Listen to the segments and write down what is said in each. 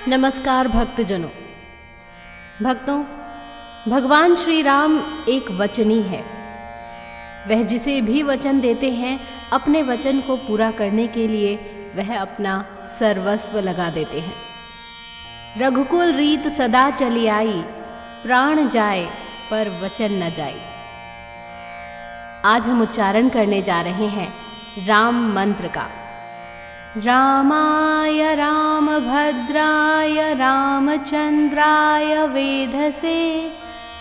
नमस्कार भक्तजनों। भक्तों, भगवान श्री राम एक वचनी है। वह जिसे भी वचन देते हैं, अपने वचन को पूरा करने के लिए वह अपना सर्वस्व लगा देते हैं। रघुकुल रीत सदा चली आई, प्राण जाए पर वचन न जाए। आज हम उच्चारण करने जा रहे हैं राम मंत्र का। रामाय रामभद्राय रामचंद्राय वेधसे,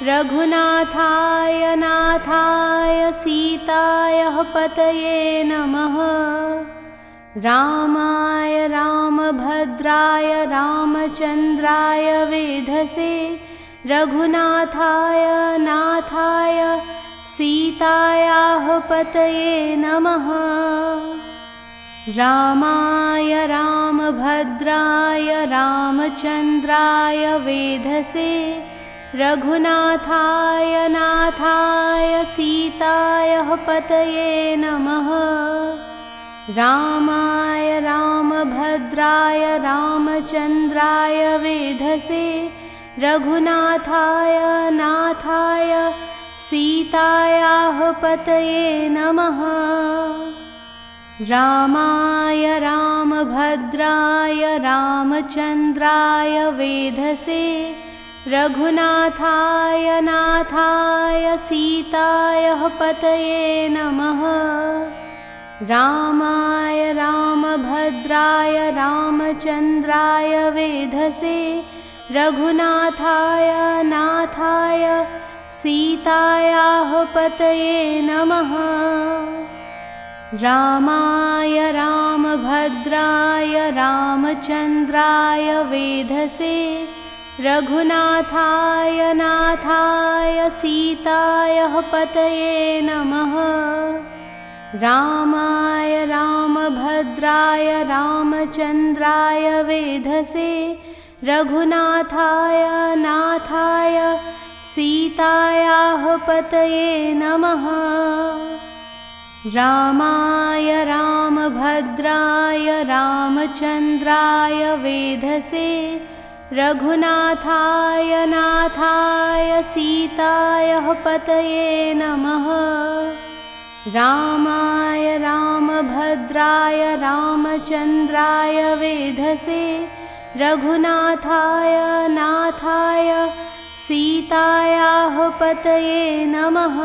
रघुनाथाय नाथाय सीताय पतये नमः। रामाय रामभद्राय रामचंद्राय वेधसे, रघुनाथाय नाथाय सीतायाः पतये नमः। रामाय रामभद्राय रामचंद्राय वेधसे, रघुनाथाय नाथाय सीतायाः पतये नमः। रामाय रामभद्राय रामचंद्राय वेधसे, रघुनाथाय नाथाय सीतायाः पतये नमः। रामाय रामभद्राय रामचंद्राय वेधसे, रघुनाथाय नाथाय सीतायाः पतये नमः। रामाय रामभद्राय रामचंद्राय वेधसे, रघुनाथाय नाथाय सीतायाः पतये नमः। रामाय रामभद्राय रामचंद्राय वेधसे, रघुनाथाय नाथाय सीतायाः पतये नमः। रामाय रामभद्राय रामचंद्राय वेधसे, रघुनाथाय नाथाय सीतायाः पतये नमः। रामाय रामभद्राय रामचंद्राय वेधसे, रघुनाथाय नाथाय सीतायाः पतये नमः। रामाय रामभद्राय रामचंद्राय वेधसे, रघुनाथाय नाथाय सीतायाः पतये नमः।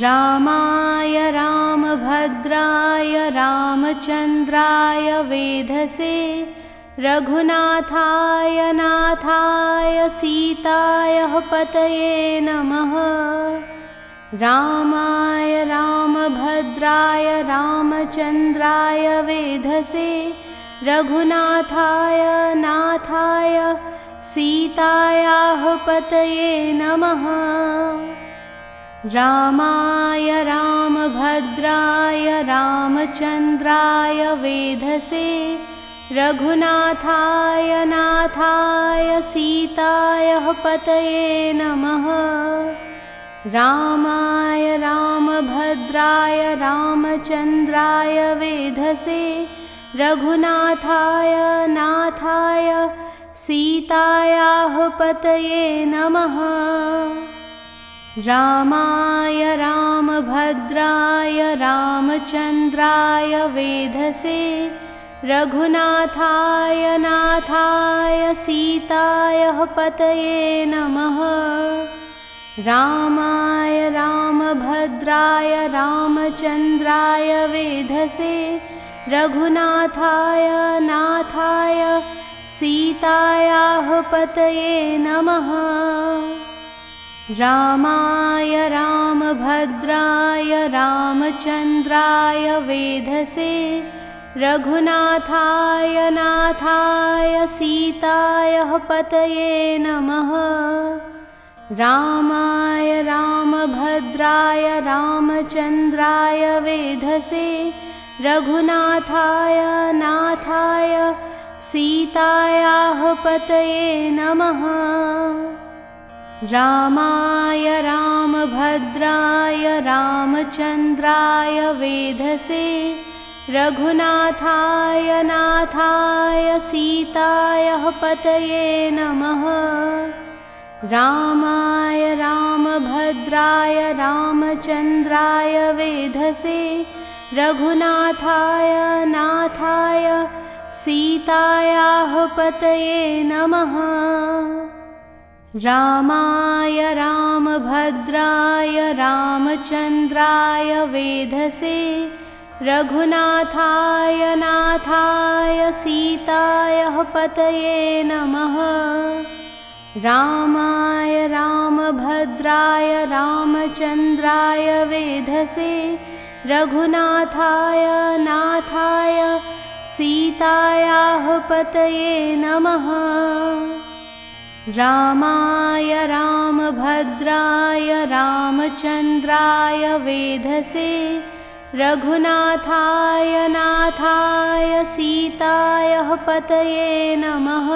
रामाय रामभद्राय रामचंद्राय वेधसे, रघुनाथाय नाथाय सीतायाः पतये नमः। रामाय रामभद्राय रामचंद्राय वेधसे, रघुनाथाय नाथाय सीतायाः पतये नमः। रामाय रामभद्राय रामचंद्राय वेधसे, रघुनाथाय नाथाय सीतायाः पतये नमः। रामाय रामभद्राय रामचंद्राय वेधसे, रघुनाथाय नाथाय सीतायाः पतये नमः। रामाय रामभद्राय रामचंद्राय वेधसे, रघुनाथाय नाथाय सीतायाः पतये नमः। रामाय रामभद्राय रामचंद्राय वेधसे, रघुनाथाय नाथाय सीतायाः पतये नमः। रामाय रामभद्राय रामचंद्राय वेधसे, रघुनाथाय नाथाय सीतायाः पतये नमः। रामाय रामभद्राय रामचंद्राय वेधसे, रघुनाथाय नाथाय सीतायाः पतये नमः। रामाय रामभद्राय रामचंद्राय वेधसे, रघुनाथाय नाथाय सीताय पतये नमः। रामाय रामभद्राय रामचन्द्राय वेधसे रघुनाथाय नाथाय सीतायाः पतये नमः। रामाय रामभद्राय रामचन्द्राय वेधसे रघुनाथाय नाथाय सीतायाः पतये नमः। रामाय रामभद्राय रामचन्द्राय वेधसे रघुनाथाय नाथाय सीतायाः पतये नमः। रामाय रामभद्राय रामचन्द्राय वेधसे रघुनाथाय नाथाय सीतायाः पतये नमः।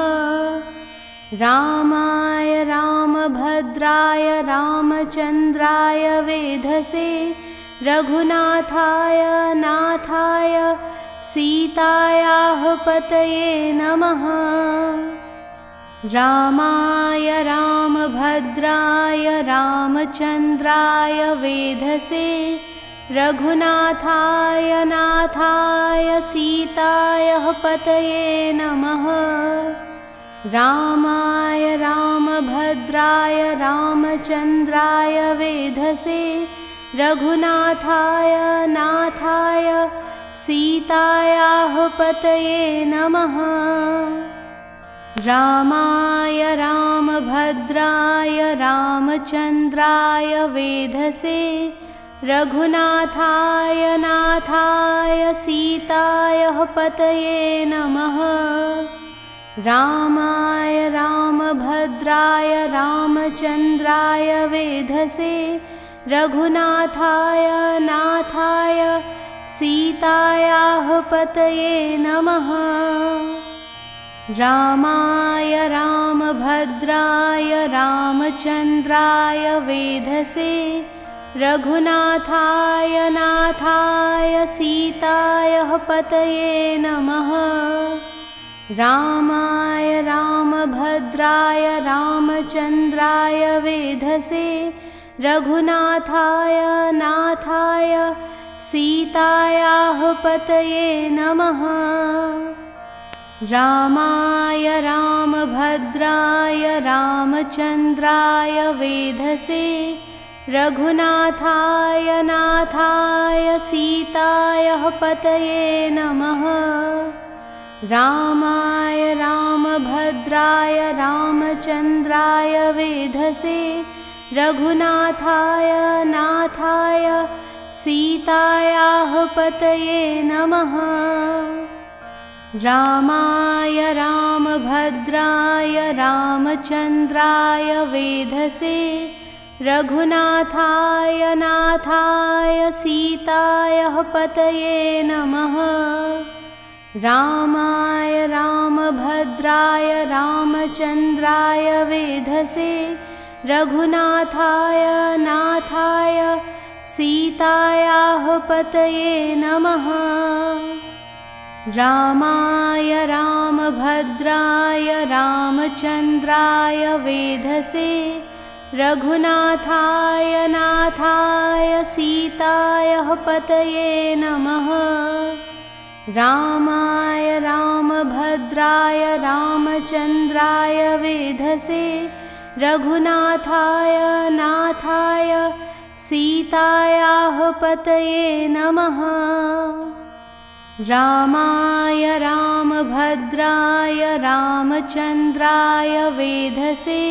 रामाय रामभद्राय रामचन्द्राय वेधसे रघुनाथाय नाथाय सीतायाः पतये नमः। रामाय रामभद्राय रामचन्द्राय वेधसे रघुनाथाय नाथाय सीतायाः पतये नमः। रामाय रामभद्राय रामचन्द्राय वेधसे रघुनाथाय नाथाय सीतायाः पतये नमः। रामाय रामभद्राय रामचन्द्राय वेधसे रघुनाथाय नाथाय सीतायाः पतये नमः। रामाय रामभद्राय रामचन्द्राय वेधसे रघुनाथाय नाथाय सीतायाः पतये नमः। रामाय रामभद्राय रामचन्द्राय वेधसे रघुनाथाय नाथाय सीतायाः पतये नमः। रामाय रामभद्राय रामचन्द्राय वेधसे रघुनाथाय नाथाय सीतायाः पतये नमः। रामाय रामभद्राय रामचन्द्राय वेधसे रघुनाथाय नाथाय सीतायाः पतये नमः। रामाय रामभद्राय रामचन्द्राय वेधसे रघुनाथाय नाथाय सीतायाः पतये नमः। रामाय रामभद्राय रामचन्द्राय वेधसे रघुनाथाय नाथाय सीतायाः पतये नमः। रामाय रामभद्राय रामचन्द्राय वेधसे रघुनाथाय नाथाय सीतायाः पतये नमः। रामाय रामभद्राय रामचन्द्राय वेधसे रघुनाथाय नाथाय सीतायाः पतये नमः। रामाय रामभद्राय रामचन्द्राय वेधसे रघुनाथाय नाथाय सीतायाः पतये नमः। रामाय रामभद्राय रामचन्द्राय वेधसे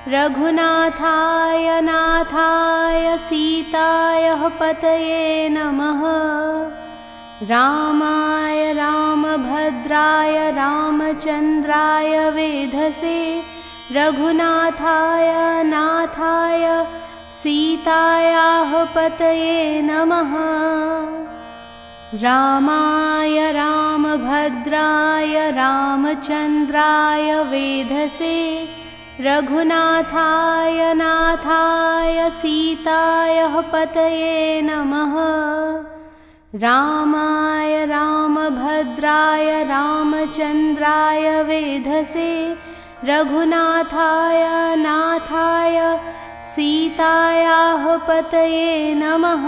रघुनाथाय नाथाय सीतायाः पतये नमः। रामाय रामभद्राय रामचन्द्राय वेधसे रघुनाथाय नाथाय सीतायाः पतये नमः। रामाय रामभद्राय रामचन्द्राय वेधसे रघुनाथाय नाथाय सीतायाः पतये नमः। रामाय रामभद्राय रामचन्द्राय वेधसे रघुनाथाय नाथाय सीतायाः पतये नमः।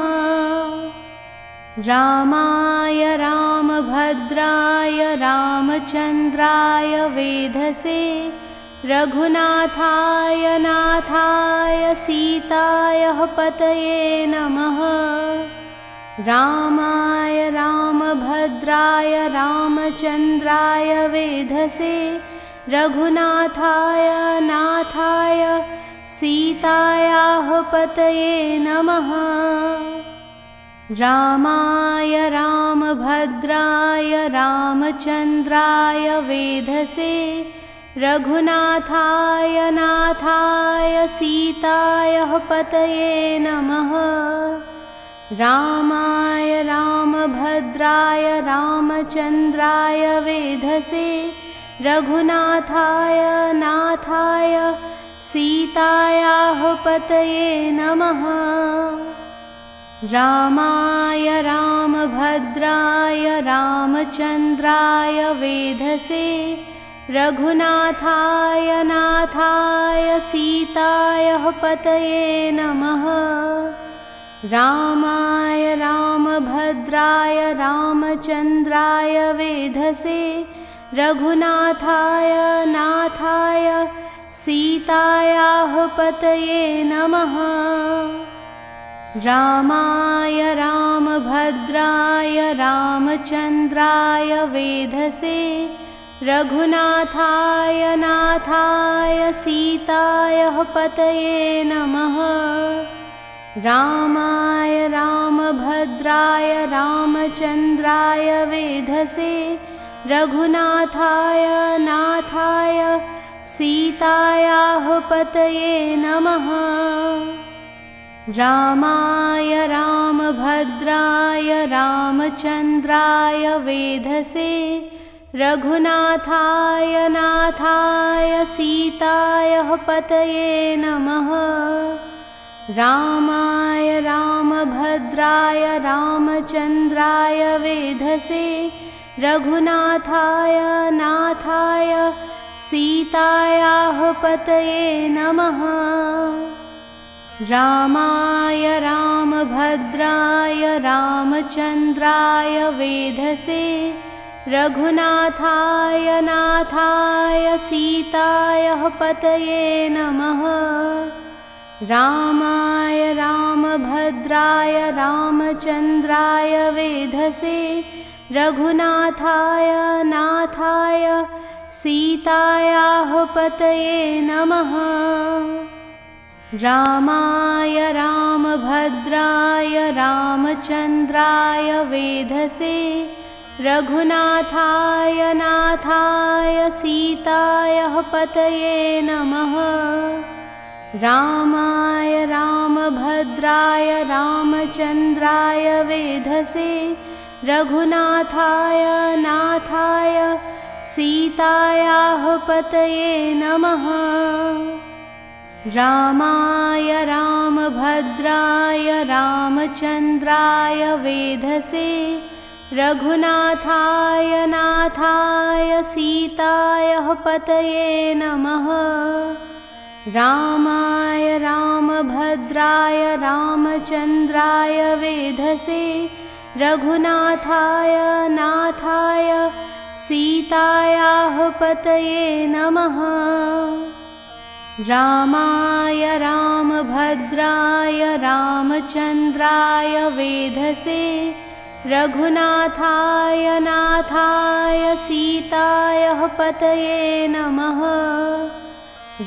रामाय रामभद्राय रामचन्द्राय वेधसे रघुनाथाय नाथाय सीतायाः पतये नमः। रामाय रामभद्राय रामचन्द्राय वेधसे रघुनाथाय नाथाय सीतायाः पतये नमः। रामाय रामभद्राय रामचन्द्राय वेधसे रघुनाथाय नाथाय सीतायाः पतये नमः। रामाय रामभद्राय रामचन्द्राय वेधसे रघुनाथाय नाथाय सीतायाः पतये नमः। रामाय रामभद्राय रामचन्द्राय वेधसे रघुनाथाय नाथाय सीतायाः पतये नमः। रामाय रामभद्राय रामचन्द्राय वेधसे रघुनाथाय नाथाय सीतायाः पतये नमः। रामाय रामभद्राय रामचन्द्राय वेधसे रघुनाथाय नाथाय सीतायाः पतये नमः। रामाय रामभद्राय रामचन्द्राय वेधसे रघुनाथाय नाथाय सीतायाः पतये नमः। रामाय रामभद्राय रामचन्द्राय वेधसे रघुनाथाय नाथाय सीतायाः पतये नमः। रामाय रामभद्राय रामचन्द्राय वेधसे रघुनाथाय नाथाय सीतायाः पतये नमः। रामाय रामभद्राय रामचन्द्राय वेधसे रघुनाथाय नाथाय सीतायाः पतये नमः। रामाय रामभद्राय रामचन्द्राय वेधसे रघुनाथाय नाथाय सीतायाः पतये नमः। रामाय रामभद्राय रामचन्द्राय वेधसे रघुनाथाय नाथाय सीतायाः पतये नमः। रामाय रामभद्राय रामचन्द्राय वेधसे रघुनाथाय नाथाय सीतायाः पतये नमः। रामाय रामभद्राय रामचन्द्राय वेधसे रघुनाथाय नाथाय सीतायाः पतये नमः। रामाय रामभद्राय रामचन्द्राय वेधसे रघुनाथाय नाथाय सीतायाः पतये नमः। रामाय रामभद्राय रामचन्द्राय वेधसे रघुनाथाय नाथाय सीतायाः पतये नमः।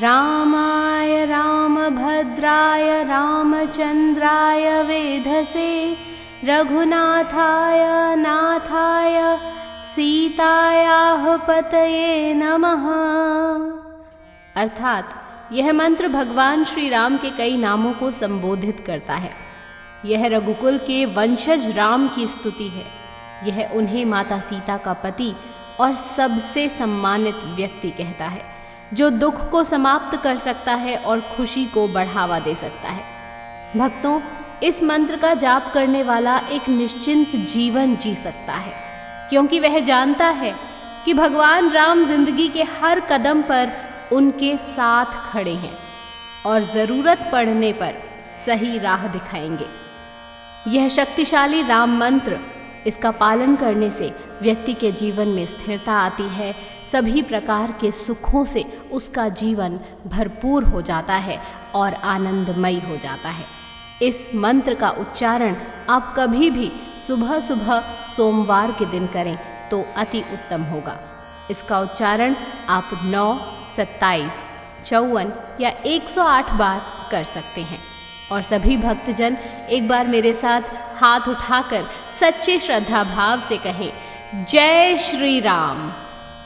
रामाय रामभद्राय रामचन्द्राय वेधसे रघुनाथाय नाथाय सीतायाः पतये नमः। अर्थात यह मंत्र भगवान श्री राम के कई नामों को संबोधित करता है। यह रघुकुल के वंशज राम की स्तुति है। यह उन्हें माता सीता का पति और सबसे सम्मानित व्यक्ति कहता है, जो दुख को समाप्त कर सकता है और खुशी को बढ़ावा दे सकता है। भक्तों, इस मंत्र का जाप करने वाला एक निश्चिंत जीवन जी सकता है, क्योंकि वह जानता है कि भगवान राम जिंदगी के हर कदम पर उनके साथ खड़े हैं और ज़रूरत पड़ने पर सही राह दिखाएंगे। यह शक्तिशाली राम मंत्र, इसका पालन करने से व्यक्ति के जीवन में स्थिरता आती है, सभी प्रकार के सुखों से उसका जीवन भरपूर हो जाता है और आनंदमयी हो जाता है। इस मंत्र का उच्चारण आप कभी भी सुबह सुबह सोमवार के दिन करें तो अति उत्तम होगा। इसका उच्चारण आप 9, 27, 54 या 108 बार कर सकते हैं। और सभी भक्तजन एक बार मेरे साथ हाथ उठाकर सच्चे श्रद्धा भाव से कहें, जय श्री राम।